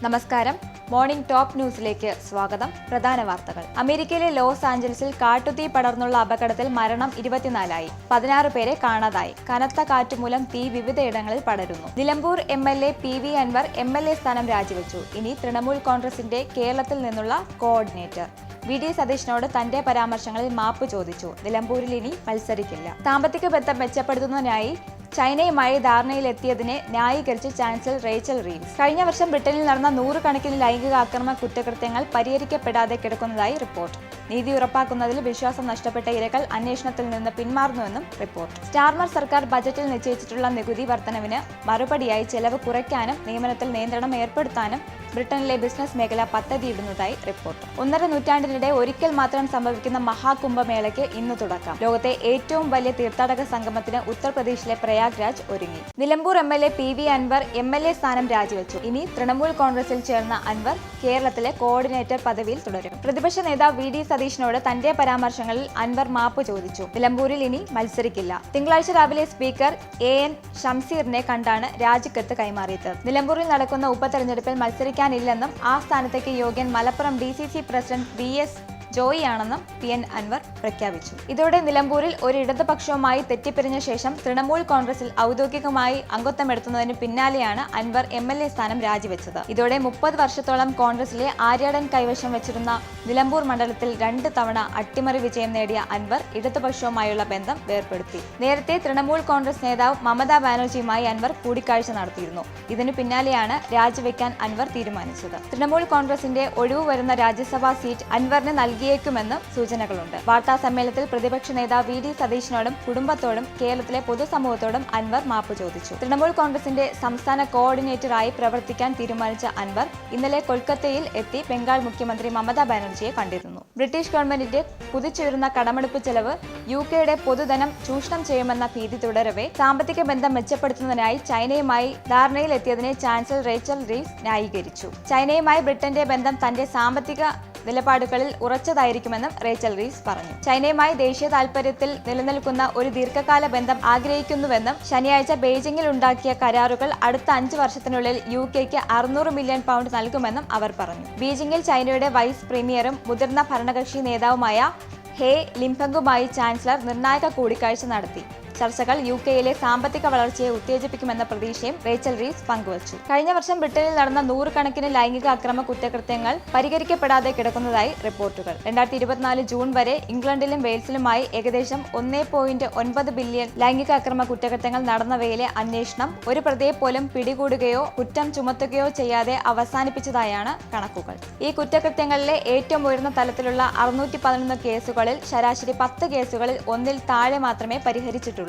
നമസ്കാരം. Morning top ന്യൂസിലേക്ക് സ്വാഗതം. പ്രധാന വാർത്തകൾ. അമേരിക്കയിലെ ലോസ് ആഞ്ചൽസിൽ കാട്ടുതീ പടർന്നുള്ള അപകടത്തിൽ മരണം 24ആയി. 16 പേരെ കാണാതായി. കനത്ത കാറ്റുമൂലം തീ വിവിധയിടങ്ങളിൽ പടരുന്നു. Nilambur MLA PV Anwar MLA സ്ഥാനം രാജിവെച്ചു. ഇനി തൃണമൂൽ കോൺഗ്രസിന്റെ കേരളത്തിൽ നിന്നുള്ള കോർഡിനേറ്റർ. VD സതീഷിനോട് തന്റെ പരാമർശങ്ങളിൽ മാപ്പ് ചോദിച്ചു. നിലമ്പൂരിൽ ഇനി മത്സരിക്കില്ല. സാമ്പത്തിക ബന്ധം മെച്ചപ്പെടുത്തുന്നതിനായി ചൈനയുമായി ധാരണയിലെത്തിയതിനെ ന്യായീകരിച്ച് ചാൻസലർ റേച്ചൽ റീവ്സ്. കഴിഞ്ഞ വർഷം ബ്രിട്ടനിൽ നടന്ന 100 കണക്കിന് ലൈംഗിക ആക്രമണ കുറ്റകൃത്യങ്ങൾ പരിഹരിക്കപ്പെടാതെ കിടക്കുന്നതായി റിപ്പോർട്ട്. നീതി ഉറപ്പാക്കുന്നതിൽ വിശ്വാസം നഷ്ടപ്പെട്ട ഇരകൾ അന്വേഷണത്തിൽ നിന്ന് പിന്മാറുന്നുവെന്നും റിപ്പോർട്ട്. സ്റ്റാർമർ സർക്കാർ ബജറ്റിൽ നിശ്ചയിച്ചിട്ടുള്ള നികുതി വർധനവിന് മറുപടിയായി ചെലവ് കുറയ്ക്കാനും നിയമനത്തിൽ നിയന്ത്രണം ഏർപ്പെടുത്താനും ബ്രിട്ടനിലെ ബിസിനസ് മേഖല പദ്ധതിയിടുന്നതായി റിപ്പോർട്ട്. 1.5 നൂറ്റാണ്ടിനിടെ ഒരിക്കൽ മാത്രം സംഭവിക്കുന്ന മഹാകുംഭമേളയ്ക്ക് ഇന്ന് തുടക്കം. ലോകത്തെ ഏറ്റവും വലിയ തീർത്ഥാടക സംഗമത്തിന് ഉത്തർപ്രദേശിലെ പ്രയാഗ്രാജ് ഒരുങ്ങി. Nilambur MLA PV Anwar MLA സ്ഥാനം രാജിവെച്ചു. ഇനി തൃണമൂൽ കോൺഗ്രസിൽ ചേർന്ന അൻവർ കേരളത്തിലെ കോർഡിനേറ്റർ പദവിയിൽ തുടരും. പ്രതിപക്ഷ നേതാവ് VD സതീഷിനോട് തന്റെ പരാമർശങ്ങളിൽ അൻവർ മാപ്പ് ചോദിച്ചു. നിലമ്പൂരിൽ ഇനി മത്സരിക്കില്ല. തിങ്കളാഴ്ച രാവിലെ സ്പീക്കർ AN ഷംസീറിനെ കണ്ടാണ് രാജിക്കത്ത് കൈമാറിയത്. നിലമ്പൂരിൽ നടക്കുന്ന ഉപതെരഞ്ഞെടുപ്പിൽ മത്സരിക്കാനില്ലെന്നും ആ സ്ഥാനത്തേക്ക് യോഗ്യൻ Malappuram DCC president VS Joy ആണെന്നും PN അൻവർ പ്രഖ്യാപിച്ചു. ഇതോടെ നിലമ്പൂരിൽ ഒരു ഇടതുപക്ഷവുമായി തെറ്റിപ്പിരിഞ്ഞ ശേഷം തൃണമൂൽ കോൺഗ്രസിൽ ഔദ്യോഗികമായി അംഗത്വമെടുത്തുന്നതിന് പിന്നാലെയാണ് അൻവർ MLA സ്ഥാനം രാജിവെച്ചത്. ഇതോടെ 30 വർഷത്തോളം കോൺഗ്രസിലെ ആര്യാടൻ കൈവശം വെച്ചിരുന്ന നിലമ്പൂർ മണ്ഡലത്തിൽ 2 തവണ അട്ടിമറി വിജയം നേടിയ അൻവർ ഇടതുപക്ഷവുമായുള്ള ബന്ധം വേർപെടുത്തി. നേരത്തെ തൃണമൂൽ കോൺഗ്രസ് നേതാവ് മമതാ ബാനർജിയുമായി അൻവർ കൂടിക്കാഴ്ച നടത്തിയിരുന്നു. ഇതിനു പിന്നാലെയാണ് രാജിവെക്കാൻ അൻവർ തീരുമാനിച്ചത്. തൃണമൂൽ കോൺഗ്രസിന്റെ ഒഴിവു വരുന്ന രാജ്യസഭാ സീറ്റ് അൻവറിന് നൽകിയേക്കുമെന്ന് സൂചനകളുണ്ട്. വാർത്താ സമ്മേളനത്തിൽ പ്രതിപക്ഷ നേതാവ് VD സതീഷിനോടും കുടുംബത്തോടും കേരളത്തിലെ പൊതുസമൂഹത്തോടും അൻവർ മാപ്പ് ചോദിച്ചു. തൃണമൂൽ കോൺഗ്രസിന്റെ സംസ്ഥാന കോർഡിനേറ്ററായി പ്രവർത്തിക്കാൻ തീരുമാനിച്ച അൻവർ ഇന്നലെ കൊൽക്കത്തയിൽ എത്തി ബംഗാൾ മുഖ്യമന്ത്രി മമതാ ബാനർജിയെ കണ്ടിരുന്നു. ബ്രിട്ടീഷ് ഗവൺമെന്റിന്റെ കുതിച്ചുയരുന്ന കടമെടുപ്പ് ചെലവ് UK പൊതുധനം ചൂഷണം ചെയ്യുമെന്ന ഭീതി തുടരവെ സാമ്പത്തിക ബന്ധം മെച്ചപ്പെടുത്തുന്നതിനായി ചൈനയുമായി ധാരണയിലെത്തിയതിനെ ചാൻസലർ റേച്ചൽ റീവ്സ് ന്യായീകരിച്ചു. ചൈനയുമായി ബ്രിട്ടന്റെ ബന്ധം തന്റെ സാമ്പത്തിക നിലപാടുകളിൽ ഉറച്ചതായിരിക്കുമെന്നും റേച്ചൽ റീവ്സ് പറഞ്ഞു. ചൈനയുമായി ദേശീയ താൽപര്യത്തിൽ നിലനിൽക്കുന്ന ഒരു ദീർഘകാല ബന്ധം ആഗ്രഹിക്കുന്നുവെന്നും ശനിയാഴ്ച ബെയ്ജിംഗിൽ ഉണ്ടാക്കിയ കരാറുകൾ അടുത്ത 5 വർഷത്തിനുള്ളിൽ UK-ക്ക് 600 മില്യൺ പൗണ്ട് നൽകുമെന്നും അവർ പറഞ്ഞു. ബീജിംഗിൽ ചൈനയുടെ വൈസ് പ്രീമിയറും മുതിർന്ന ഭരണകക്ഷി നേതാവുമായ ഹേ ലിംപെങ്ങുമായി ചാൻസലർ നിർണായക കൂടിക്കാഴ്ച നടത്തി. ചർച്ചകൾ UK-യിലെ സാമ്പത്തിക വളർച്ചയെ ഉത്തേജിപ്പിക്കുമെന്ന പ്രതീക്ഷയും റേച്ചൽ റീവ്സ് പങ്കുവച്ചു. കഴിഞ്ഞ വർഷം ബ്രിട്ടനിൽ നടന്ന 100 കണക്കിന് ലൈംഗിക അക്രമ കുറ്റകൃത്യങ്ങൾ പരിഹരിക്കപ്പെടാതെ കിടക്കുന്നതായി റിപ്പോർട്ടുകൾ. 2024 ജൂൺ വരെ ഇംഗ്ലണ്ടിലും വെയിൽസിലുമായി ഏകദേശം 1.9 ബില്യൺ ലൈംഗിക അക്രമ കുറ്റകൃത്യങ്ങൾ നടന്നവയിലെ അന്വേഷണം ഒരു പ്രതിയെ പോലും പിടികൂടുകയോ കുറ്റം ചുമത്തുകയോ ചെയ്യാതെ അവസാനിപ്പിച്ചതായാണ് കണക്കുകൾ. ഈ കുറ്റകൃത്യങ്ങളിലെ ഏറ്റവും ഉയർന്ന തലത്തിലുള്ള 611 കേസുകളിൽ ശരാശരി 10 കേസുകളിൽ 1-ൽ താഴെ മാത്രമേ പരിഹരിച്ചിട്ടുള്ളൂ.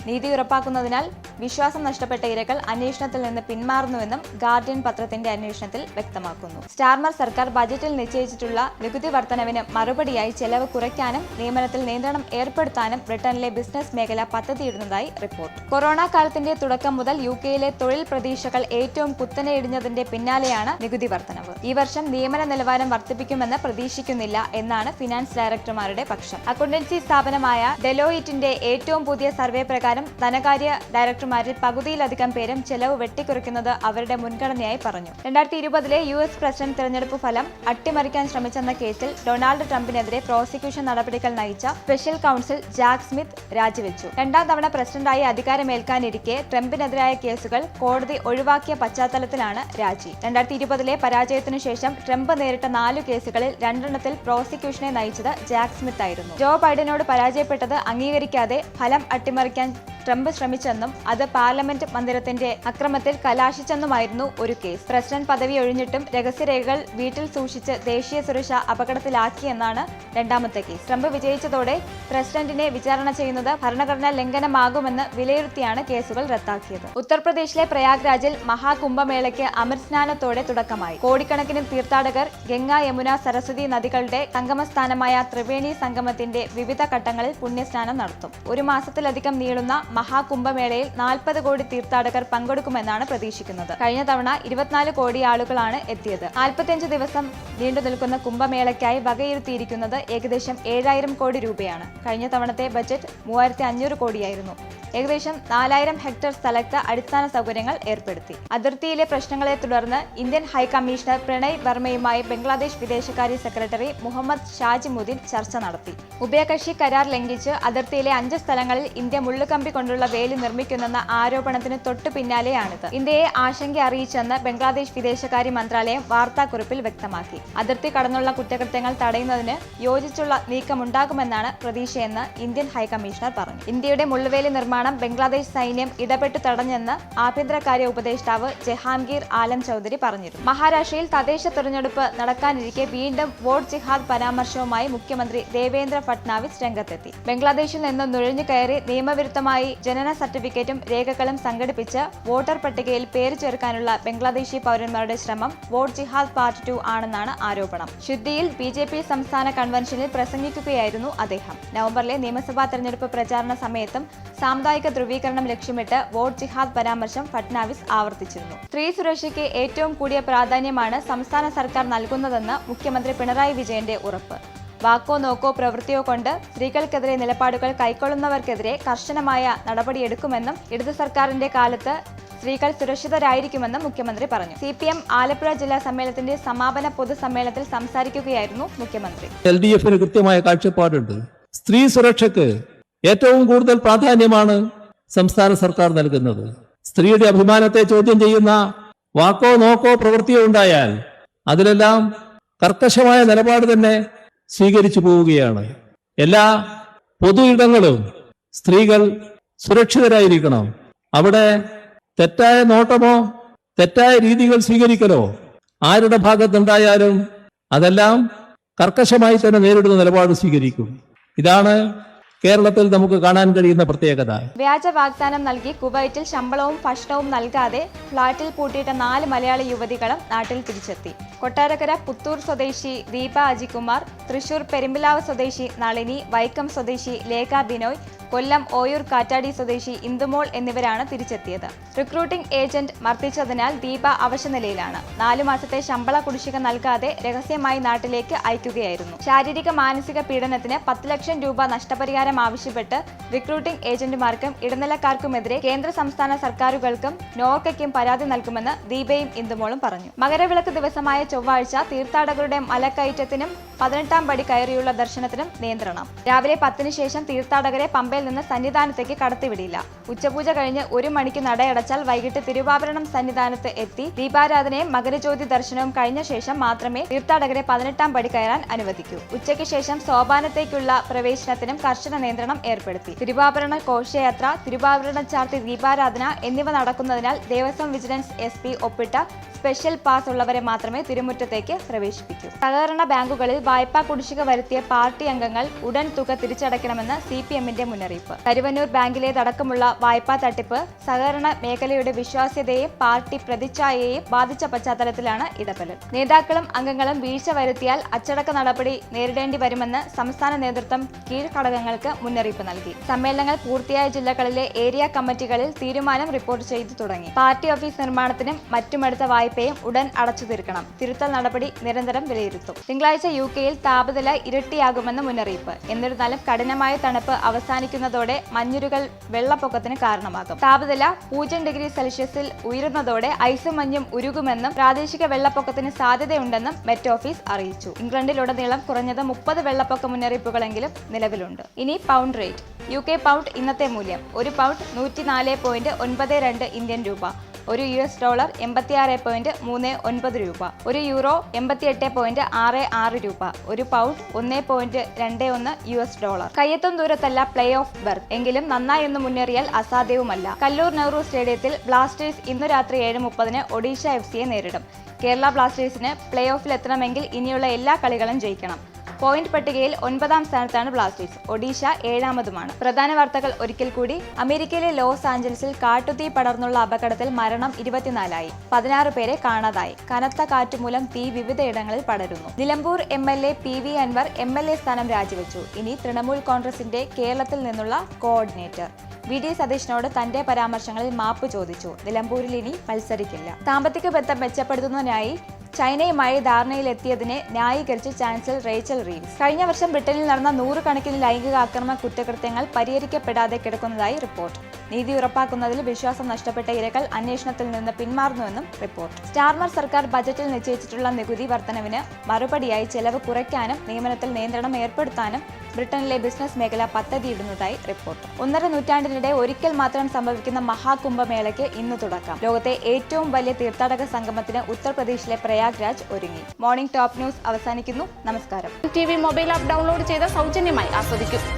നീതി ഉറപ്പാക്കുന്നതിനാൽ വിശ്വാസം നഷ്ടപ്പെട്ട ഇരകൾ അന്വേഷണത്തിൽ നിന്ന് പിന്മാറുന്നുവെന്നും ഗാർഡിയൻ പത്രത്തിന്റെ അന്വേഷണത്തിൽ വ്യക്തമാക്കുന്നു. സ്റ്റാർമർ സർക്കാർ ബജറ്റിൽ നിശ്ചയിച്ചിട്ടുള്ള നികുതി വർധനവിന് മറുപടിയായി ചെലവ് കുറയ്ക്കാനും നിയമനത്തിൽ നിയന്ത്രണം ഏർപ്പെടുത്താനും ബ്രിട്ടനിലെ ബിസിനസ് മേഖല പദ്ധതിയിടുന്നതായി റിപ്പോർട്ട്. കൊറോണ കാലത്തിന്റെ തുടക്കം മുതൽ UK-യിലെ തൊഴിൽ പ്രതീക്ഷകൾ ഏറ്റവും കുത്തനെ ഇടിഞ്ഞതിന്റെ പിന്നാലെയാണ് നികുതി വർധനവ്. ഈ വർഷം നിയമന നിലവാരം വർദ്ധിപ്പിക്കുമെന്ന് പ്രതീക്ഷിക്കുന്നില്ല എന്നാണ് ഫിനാൻസ് ഡയറക്ടർമാരുടെ പക്ഷം. അക്കൗണ്ടൻസി സ്ഥാപനമായ ഡെലോയിറ്റിന്റെ ഏറ്റവും പുതിയ സർവേ പ്രകാരം ധനകാര്യ ഡയറക്ടർമാരിൽ പകുതിയിലധികം പേരും ചെലവ് വെട്ടിക്കുറയ്ക്കുന്നത് അവരുടെ മുൻഗണനയായി പറഞ്ഞു. 2020-ലെ US പ്രസിഡന്റ് തെരഞ്ഞെടുപ്പ് ഫലം അട്ടിമറിക്കാൻ ശ്രമിച്ചെന്ന കേസിൽ ഡൊണാൾഡ് ട്രംപിനെതിരെ പ്രോസിക്യൂഷൻ നടപടികൾ നയിച്ച സ്പെഷ്യൽ കൗൺസിൽ ജാക്ക് സ്മിത്ത് രാജിവെച്ചു. 2ാം തവണ പ്രസിഡന്റായി അധികാരമേൽക്കാനിരിക്കെ ട്രംപിനെതിരായ കേസുകൾ കോടതി ഒഴിവാക്കിയ പശ്ചാത്തലത്തിലാണ് രാജി. 2020-ലെ പരാജയത്തിനു ശേഷം ട്രംപ് നേരിട്ട 4 കേസുകളിൽ 2-ത്തിൽ പ്രോസിക്യൂഷനെ നയിച്ചത് ജാക്ക് സ്മിത്ത് ആയിരുന്നു. ജോ ബൈഡനോട് പരാജയപ്പെട്ടത് അംഗീകരിക്കാതെ ഫലം അട്ടിമറിക്കാൻ ട്രംപ് ശ്രമിച്ചെന്നും അത് പാർലമെന്റ് മന്ദിരത്തിന്റെ അക്രമത്തിൽ കലാശിച്ചെന്നുമായിരുന്നു ഒരു കേസ്. പ്രസിഡന്റ് പദവി ഒഴിഞ്ഞിട്ടും രഹസ്യരേഖകൾ വീട്ടിൽ സൂക്ഷിച്ച് ദേശീയ സുരക്ഷ അപകടത്തിലാക്കിയെന്നാണ് 2ാമത്തെ കേസ്. ട്രംപ് വിജയിച്ചതോടെ പ്രസിഡന്റിനെ വിചാരണ ചെയ്യുന്നത് ഭരണഘടനാ ലംഘനമാകുമെന്ന് വിലയിരുത്തിയാണ് കേസുകൾ റദ്ദാക്കിയത്. ഉത്തർപ്രദേശിലെ പ്രയാഗ്രാജിൽ മഹാകുംഭമേളയ്ക്ക് അമൃത്സ്നാനത്തോടെ തുടക്കമായി. കോടിക്കണക്കിന് തീർത്ഥാടകർ ഗംഗ, യമുന, സരസ്വതി നദികളുടെ സംഗമസ്ഥാനമായ ത്രിവേണി സംഗമത്തിന്റെ വിവിധ ഘട്ടങ്ങളിൽ പുണ്യസ്നാനം നടത്തും. 1 മാസത്തിലധികം നീളുന്ന മഹാകുംഭമേളയിൽ 40 കോടി തീർത്ഥാടകർ പങ്കെടുക്കുമെന്നാണ് പ്രതീക്ഷിക്കുന്നത്. കഴിഞ്ഞ തവണ 24 കോടി ആളുകളാണ് എത്തിയത്. 45 ദിവസം നീണ്ടു നിൽക്കുന്ന കുംഭമേളയ്ക്കായി വകയിരുത്തിയിരിക്കുന്നത് ഏകദേശം 7000 കോടി രൂപയാണ്. കഴിഞ്ഞ തവണത്തെ ബജറ്റ് 3500 കോടിയായിരുന്നു. ഏകദേശം 4000 ഹെക്ടർ സ്ഥലത്ത് അടിസ്ഥാന സൗകര്യങ്ങൾ ഏർപ്പെടുത്തി. അതിർത്തിയിലെ പ്രശ്നങ്ങളെ തുടർന്ന് ഇന്ത്യൻ ഹൈക്കമ്മീഷണർ പ്രണയ് വർമ്മയുമായി ബംഗ്ലാദേശ് വിദേശകാര്യ സെക്രട്ടറി മുഹമ്മദ് ഷാജിമുദ്ദീൻ ചർച്ച നടത്തി. ഉഭയകക്ഷി കരാർ ലംഘിച്ച് അതിർത്തിയിലെ 5 സ്ഥലങ്ങളിൽ ഇന്ത്യ മുള്ളുകമ്പി കൊണ്ടുള്ള വേലി നിർമ്മിക്കുന്നെന്ന ആരോപണത്തിന് തൊട്ടു പിന്നാലെയാണിത്. ഇന്ത്യയെ ആശങ്ക അറിയിച്ചെന്ന് ബംഗ്ലാദേശ് വിദേശകാര്യ മന്ത്രാലയം വാർത്താക്കുറിപ്പിൽ വ്യക്തമാക്കി. അതിർത്തി കടന്നുള്ള കുറ്റകൃത്യങ്ങൾ തടയുന്നതിന് യോജിച്ചുള്ള നീക്കമുണ്ടാകുമെന്നാണ് പ്രതീക്ഷയെന്ന് ഇന്ത്യൻ ഹൈക്കമ്മീഷണർ പറഞ്ഞു. ഇന്ത്യയുടെ മുള്ളുവേലി നിർമ്മാണം ബംഗ്ലാദേശ് സൈന്യം ഇടപെട്ടു തടഞ്ഞെന്ന് ആഭ്യന്തരകാര്യ ഉപദേഷ്ടാവ് ജഹാംഗീർ ആലം ചൗധരി പറഞ്ഞിരുന്നു. മഹാരാഷ്ട്രയിൽ തദ്ദേശ തെരഞ്ഞെടുപ്പ് നടക്കാനിരിക്കെ വീണ്ടും വോട്ട് ജിഹാദ് പരാമർശവുമായി മുഖ്യമന്ത്രി ദേവേന്ദ്ര ഫട്നാവിസ് രംഗത്തെത്തി. ബംഗ്ലാദേശിൽ നിന്ന് നുഴഞ്ഞു കയറി നിയമവിരുദ്ധമായി ജനന സർട്ടിഫിക്കറ്റും രേഖകളും സംഘടിപ്പിച്ച് വോട്ടർ പട്ടികയിൽ പേര് ചേർക്കാനുള്ള ബംഗ്ലാദേശി പൗരന്മാരുടെ ശ്രമം വോട്ട് ജിഹാദ് പാർട്ട് 2 ആണെന്നാണ് ആരോപണം. ശുദ്ധിയിൽ BJP സംസ്ഥാന കൺവെൻഷനിൽ പ്രസംഗിക്കുകയായിരുന്നു അദ്ദേഹം. നവംബറിലെ നിയമസഭാ തെരഞ്ഞെടുപ്പ് പ്രചാരണ സമയത്തും സാമുദായിക ധ്രുവീകരണം ലക്ഷ്യമിട്ട് വോട്ട് ജിഹാദ് പരാമർശം ഫട്നാവിസ് ആവർത്തിച്ചിരുന്നു. സ്ത്രീ സുരക്ഷയ്ക്ക് ഏറ്റവും കൂടിയ പ്രാധാന്യമാണ് സംസ്ഥാന സർക്കാർ നൽകുന്നതെന്ന് മുഖ്യമന്ത്രി പിണറായി വിജയന്റെ ഉറപ്പ്. വാക്കോ നോക്കോ പ്രവൃത്തിയോ കൊണ്ട് സ്ത്രീകൾക്കെതിരെ നിലപാടുകൾ കൈക്കൊള്ളുന്നവർക്കെതിരെ കർശനമായ നടപടിയെടുക്കുമെന്നും ഇടതു സർക്കാരിന്റെ കാലത്ത് സ്ത്രീകൾ സുരക്ഷിതരായിരിക്കുമെന്നും മുഖ്യമന്ത്രി പറഞ്ഞു. CPM ആലപ്പുഴ ജില്ലാ സമ്മേളനത്തിന്റെ സമാപന പൊതുസമ്മേളനത്തിൽ സംസാരിക്കുകയായിരുന്നു മുഖ്യമന്ത്രി. LDFന് കൃത്യമായ കാഴ്ചപ്പാടുണ്ട്. സ്ത്രീ സുരക്ഷയ്ക്ക് ഏറ്റവും കൂടുതൽ പ്രാധാന്യമാണ് സംസ്ഥാന സർക്കാർ നൽകുന്നത്. സ്ത്രീയുടെ അഭിമാനത്തെ ചോദ്യം ചെയ്യുന്ന വാക്കോ നോക്കോ പ്രവൃത്തിയോ ഉണ്ടായാൽ അതിലെല്ലാം കർക്കശമായ നിലപാട് തന്നെ സ്വീകരിച്ചു പോവുകയാണ്. എല്ലാ പൊതു ഇടങ്ങളും സ്ത്രീകൾ സുരക്ഷിതരായിരിക്കണം. അവിടെ തെറ്റായ നോട്ടമോ തെറ്റായ രീതികൾ സ്വീകരിക്കലോ ആരുടെ ഭാഗത്തുണ്ടായാലും അതെല്ലാം കർക്കശമായി തന്നെ നേരിടുന്ന നിലപാട് സ്വീകരിക്കും. ഇതാണ് കേരളത്തിൽ നമുക്ക് കാണാൻ കഴിയുന്ന പ്രത്യേകത. വ്യാജ വാഗ്ദാനം നൽകി കുവൈറ്റിൽ ശമ്പളവും ഭക്ഷണവും നൽകാതെ ഫ്ളാറ്റിൽ പൂട്ടിയിട്ട 4 മലയാളി യുവതികളും നാട്ടിൽ തിരിച്ചെത്തി. കൊട്ടാരക്കര പുത്തൂർ സ്വദേശി ദീപ അജികുമാർ, തൃശൂർ പെരുമ്പിലാവ് സ്വദേശി നളിനി, വൈക്കം സ്വദേശി ലേഖ ബിനോയ്, കൊല്ലം ഓയൂർ കാറ്റാടി സ്വദേശി ഇന്ദുമോൾ എന്നിവരാണ് തിരിച്ചെത്തിയത്. റിക്രൂട്ടിംഗ് ഏജന്റ് മർദ്ദിച്ചതിനാൽ ദീപ അവശനിലയിലാണ്. 4 മാസത്തെ ശമ്പള കുടിശ്ശിക നൽകാതെ രഹസ്യമായി നാട്ടിലേക്ക് അയക്കുകയായിരുന്നു. ശാരീരിക മാനസിക പീഡനത്തിന് 10 ലക്ഷം രൂപ നഷ്ടപരിഹാരം ആവശ്യപ്പെട്ട് റിക്രൂട്ടിംഗ് ഏജന്റുമാർക്കും ഇടനിലക്കാർക്കുമെതിരെ കേന്ദ്ര സംസ്ഥാന സർക്കാരുകൾക്കും നോർക്കയ്ക്കും പരാതി നൽകുമെന്ന് ദീപയും ഇന്ദുമോളും പറഞ്ഞു. മകരവിളക്ക് ദിവസമായ ചൊവ്വാഴ്ച തീർത്ഥാടകരുടെ മലക്കയറ്റത്തിനും 18ാം പടി കയറിയുള്ള ദർശനത്തിനും നിയന്ത്രണം. രാവിലെ 10-ന് ശേഷം തീർത്ഥാടകരെ പമ്പയിൽ നിന്ന് സന്നിധാനത്തേക്ക് കടത്തിവിടില്ല. ഉച്ചപൂജ കഴിഞ്ഞ് 1 മണിക്ക് നടയടച്ചാൽ വൈകിട്ട് തിരുവാഭരണം സന്നിധാനത്ത് എത്തി ദീപാരാധനയും മകരജ്യോതി ദർശനവും കഴിഞ്ഞ ശേഷം മാത്രമേ തീർത്ഥാടകരെ 18ാം പടി കയറാൻ അനുവദിക്കൂ. ഉച്ചയ്ക്ക് ശേഷം സോപാനത്തേക്കുള്ള പ്രവേശനത്തിനും കർശന നിയന്ത്രണം ഏർപ്പെടുത്തി. തിരുവാഭരണ ഘോഷയാത്ര, തിരുവാഭരണ ചാർത്തി, ദീപാരാധന എന്നിവ നടക്കുന്നതിനാൽ ദേവസ്വം വിജിലൻസ് SP ഒപ്പിട്ട സ്പെഷ്യൽ പാസ് ഉള്ളവരെ മാത്രമേ തിരുമുറ്റത്തേക്ക് പ്രവേശിപ്പിക്കൂ. സഹകരണ ബാങ്കുകളിൽ വായ്പാ കുടിശ്ശിക വരുത്തിയ പാർട്ടി അംഗങ്ങൾ ഉടൻ തുക തിരിച്ചടയ്ക്കണമെന്ന് CPMന്റെ മുന്നറിയിപ്പ്. കരുവന്നൂർ ബാങ്കിലേതടക്കമുള്ള വായ്പാ തട്ടിപ്പ് സഹകരണ മേഖലയുടെ വിശ്വാസ്യതയെയും പാർട്ടി പ്രതിച്ഛായയെയും ബാധിച്ച പശ്ചാത്തലത്തിലാണ് ഇടപെടൽ. നേതാക്കളും അംഗങ്ങളും വീഴ്ച വരുത്തിയാൽ അച്ചടക്ക നടപടി നേരിടേണ്ടി വരുമെന്ന് സംസ്ഥാന നേതൃത്വം കീഴ്ഘടകങ്ങൾക്ക് മുന്നറിയിപ്പ് നൽകി. സമ്മേളനങ്ങൾ പൂർത്തിയായ ജില്ലകളിലെ ഏരിയ കമ്മിറ്റികളിൽ തീരുമാനം റിപ്പോർട്ട് ചെയ്തു തുടങ്ങി. പാർട്ടി ഓഫീസ് നിർമ്മാണത്തിനും മറ്റുമെടുത്ത വായ്പയും ഉടൻ അടച്ചു തീർക്കണം. തിരുത്തൽ നടപടി നിരന്തരം വിലയിരുത്തും. തിങ്കളാഴ്ച UK-യിൽ താപനില ഇരട്ടിയാകുമെന്ന് മുന്നറിയിപ്പ്. എന്നിരുന്നാലും കഠിനമായ തണുപ്പ് അവസാനിക്കുന്നതോടെ മഞ്ഞുരുകൾ വെള്ളപ്പൊക്കത്തിന് കാരണമാകും. താപനില 0 ഡിഗ്രി സെൽഷ്യസിൽ ഉയരുന്നതോടെ ഐസും മഞ്ഞും ഉരുകുമെന്നും പ്രാദേശിക വെള്ളപ്പൊക്കത്തിന് സാധ്യതയുണ്ടെന്നും മെറ്റ് ഓഫീസ് അറിയിച്ചു. ഇംഗ്ലണ്ടിലുടനീളം കുറഞ്ഞത് 30 വെള്ളപ്പൊക്ക മുന്നറിയിപ്പുകളെങ്കിലും നിലവിലുണ്ട്. ഇനി പൗണ്ട് റേറ്റ്. UK പൗണ്ട് ഇന്നത്തെ മൂല്യം: ഒരു പൗണ്ട് 104.92 ഇന്ത്യൻ രൂപ, ഒരു US ഡോളർ 86.39 രൂപ, ഒരു യൂറോ 88.66 രൂപ, ഒരു പൗണ്ട് 1.21 US ഡോളർ. കയ്യെത്തും ദൂരത്തല്ല പ്ലേ ഓഫ് ബെർത്ത്, എങ്കിലും നന്നായൊന്ന് മുന്നേറിയാൽ അസാധ്യവുമല്ല. കല്ലൂർ നെഹ്റു സ്റ്റേഡിയത്തിൽ ബ്ലാസ്റ്റേഴ്സ് ഇന്നു രാത്രി 7:30 ഒഡീഷ FCയെ നേരിടും. കേരള ബ്ലാസ്റ്റേഴ്സിന് പ്ലേ ഓഫിൽ എത്തണമെങ്കിൽ ഇനിയുള്ള എല്ലാ കളികളും ജയിക്കണം. പോയിന്റ് പട്ടികയിൽ 9ാം സ്ഥാനത്താണ് ബ്ലാസ്റ്റേഴ്സ്. ഒഡീഷ 7ാമതുമാണ്. പ്രധാന വാർത്തകൾ ഒരിക്കൽ കൂടി. അമേരിക്കയിലെ ലോസ് ആഞ്ചൽസിൽ കാട്ടുതീ പടർന്നുള്ള അപകടത്തിൽ മരണം 24ആയി. 16 പേരെ കാണാതായി. കനത്ത കാറ്റുമൂലം തീ വിവിധയിടങ്ങളിൽ പടരുന്നു. Nilambur MLA PV Anwar MLA സ്ഥാനം രാജിവെച്ചു. ഇനി തൃണമൂൽ കോൺഗ്രസിന്റെ കേരളത്തിൽ നിന്നുള്ള കോർഡിനേറ്റർ. VD സതീഷിനോട് തന്റെ പരാമർശങ്ങളിൽ മാപ്പ് ചോദിച്ചു. നിലമ്പൂരിൽ ഇനി മത്സരിക്കില്ല. സാമ്പത്തിക ബന്ധം മെച്ചപ്പെടുത്തുന്നതിനായി ചൈനയുമായി ധാരണയിലെത്തിയതിനെ ന്യായീകരിച്ച് ചാൻസലർ റേച്ചൽ റീവ്സ്. കഴിഞ്ഞ വർഷം ബ്രിട്ടനിൽ നടന്ന 100 കണക്കിന് ലൈംഗിക ആക്രമണ കുറ്റകൃത്യങ്ങൾ പരിഹരിക്കപ്പെടാതെ കിടക്കുന്നതായി റിപ്പോർട്ട്. നീതി ഉറപ്പാക്കുന്നതിൽ വിശ്വാസം നഷ്ടപ്പെട്ട ഇരകൾ അന്വേഷണത്തിൽ നിന്ന് പിന്മാറുന്നുവെന്നും റിപ്പോർട്ട്. സ്റ്റാർമർ സർക്കാർ ബജറ്റിൽ നിശ്ചയിച്ചിട്ടുള്ള നികുതി വർധനവിന് മറുപടിയായി ചെലവ് കുറയ്ക്കാനും നിയമനത്തിൽ നിയന്ത്രണം ഏർപ്പെടുത്താനും ബ്രിട്ടനിലെ ബിസിനസ് മേഖല പദ്ധതിയിടുന്നതായി റിപ്പോർട്ട്. 1.5 നൂറ്റാണ്ടിനിടെ ഒരിക്കൽ മാത്രം സംഭവിക്കുന്ന മഹാകുംഭമേളയ്ക്ക് ഇന്ന് തുടക്കം. ലോകത്തെ ഏറ്റവും വലിയ തീർത്ഥാടക സംഗമത്തിന് ഉത്തർപ്രദേശിലെ പ്രയാഗ്രാജ് ഒരുങ്ങി. മോർണിംഗ് ടോപ്പ് ന്യൂസ് അവസാനിക്കുന്നു. നമസ്കാരം. TV മൊബൈൽ ആപ്പ് ഡൗൺലോഡ് ചെയ്ത് സൗജന്യമായി ആസ്വദിക്കും.